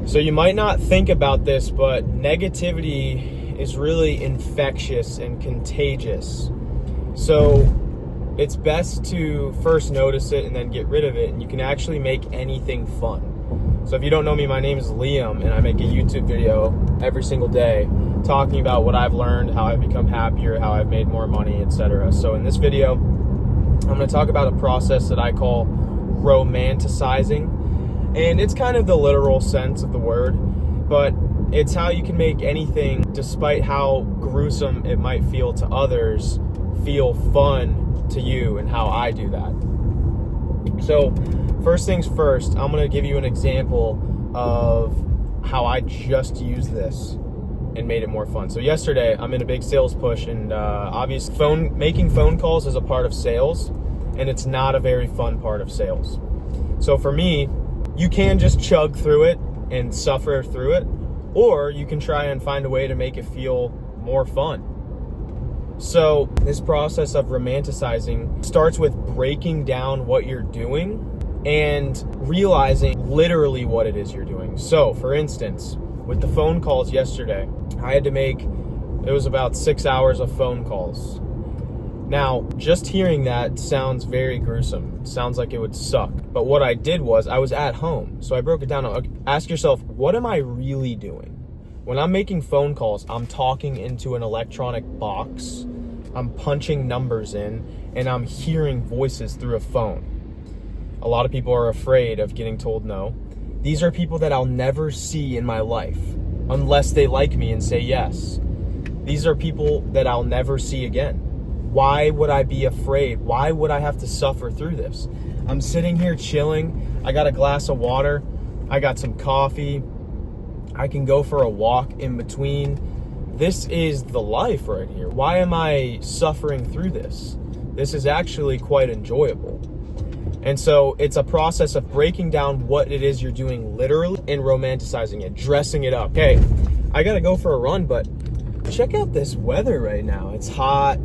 So you might not think about this, but negativity is really infectious and contagious. So it's best to first notice it and then get rid of it, and you can actually make anything fun. So if you don't know me, my name is Liam, and I make a YouTube video every single day talking about what I've learned, how I've become happier, how I've made more money, etc. So in this video, I'm going to talk about a process that I call romanticizing. And it's kind of the literal sense of the word, but it's how you can make anything, despite how gruesome it might feel to others, feel fun to you, and how I do that. So first things first, I'm going to give you an example of how I just used this and made it more fun. So yesterday, I'm in a big sales push, and obviously making phone calls is a part of sales, and it's not a very fun part of sales. So for me, you can just chug through it and suffer through it, or you can try and find a way to make it feel more fun. So this process of romanticizing starts with breaking down what you're doing and realizing literally what it is you're doing. So for instance, with the phone calls yesterday, I had to make, it was about 6 hours of phone calls. Now, just hearing that sounds very gruesome. It sounds like it would suck. But what I did was, I was at home. So I broke it down. Ask yourself, what am I really doing? When I'm making phone calls, I'm talking into an electronic box. I'm punching numbers in, and I'm hearing voices through a phone. A lot of people are afraid of getting told no. These are people that I'll never see in my life unless they like me and say yes. These are people that I'll never see again. Why would I be afraid? Why would I have to suffer through this? I'm sitting here chilling. I got a glass of water. I got some coffee. I can go for a walk in between. This is the life right here. Why am I suffering through this? This is actually quite enjoyable. And so it's a process of breaking down what it is you're doing literally and romanticizing it, dressing it up. Hey, I gotta go for a run, but check out this weather right now. It's hot.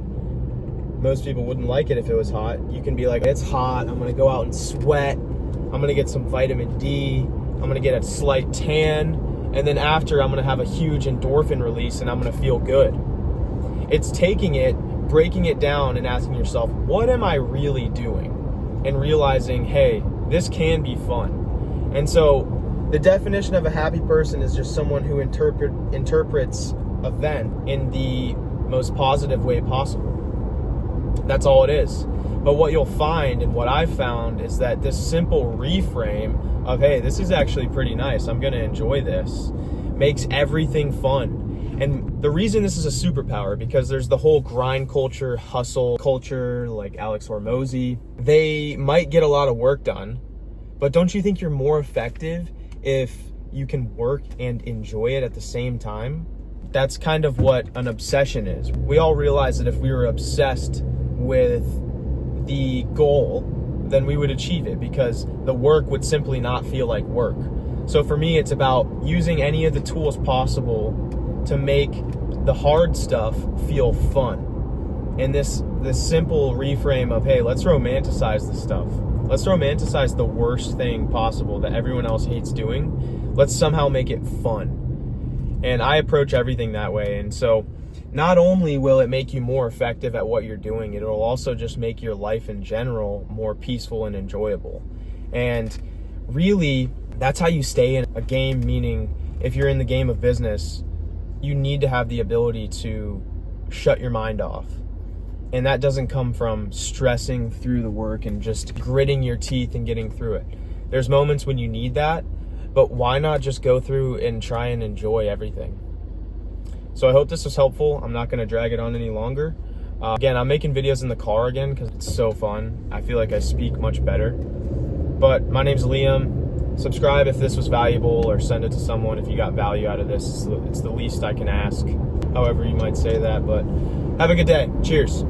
Most people wouldn't like it if it was hot. You can be like, it's hot, I'm gonna go out and sweat, I'm gonna get some vitamin D, I'm gonna get a slight tan, and then after I'm gonna have a huge endorphin release and I'm gonna feel good. It's taking it, breaking it down and asking yourself, what am I really doing? And realizing, hey, this can be fun. And so the definition of a happy person is just someone who interprets event in the most positive way possible. That's all it is. But what you'll find, and what I've found, is that this simple reframe of, hey, this is actually pretty nice, I'm gonna enjoy this, makes everything fun. And the reason this is a superpower, because there's the whole grind culture, hustle culture, like Alex Hormozy. They might get a lot of work done, but don't you think you're more effective if you can work and enjoy it at the same time? That's kind of what an obsession is. We all realize that if we were obsessed with the goal, then we would achieve it, because the work would simply not feel like work. So for me, it's about using any of the tools possible to make the hard stuff feel fun. And this simple reframe of, hey, let's romanticize the stuff. Let's romanticize the worst thing possible that everyone else hates doing. Let's somehow make it fun. And I approach everything that way. And so not only will it make you more effective at what you're doing, it'll also just make your life in general more peaceful and enjoyable. And really, that's how you stay in a game, meaning if you're in the game of business, you need to have the ability to shut your mind off. And that doesn't come from stressing through the work and just gritting your teeth and getting through it. There's moments when you need that, but why not just go through and try and enjoy everything? So I hope this was helpful. I'm not gonna drag it on any longer. Again, I'm making videos in the car again because it's so fun. I feel like I speak much better. But my name's Liam. Subscribe if this was valuable, or send it to someone if you got value out of this. It's the least I can ask, however you might say that. But have a good day. Cheers.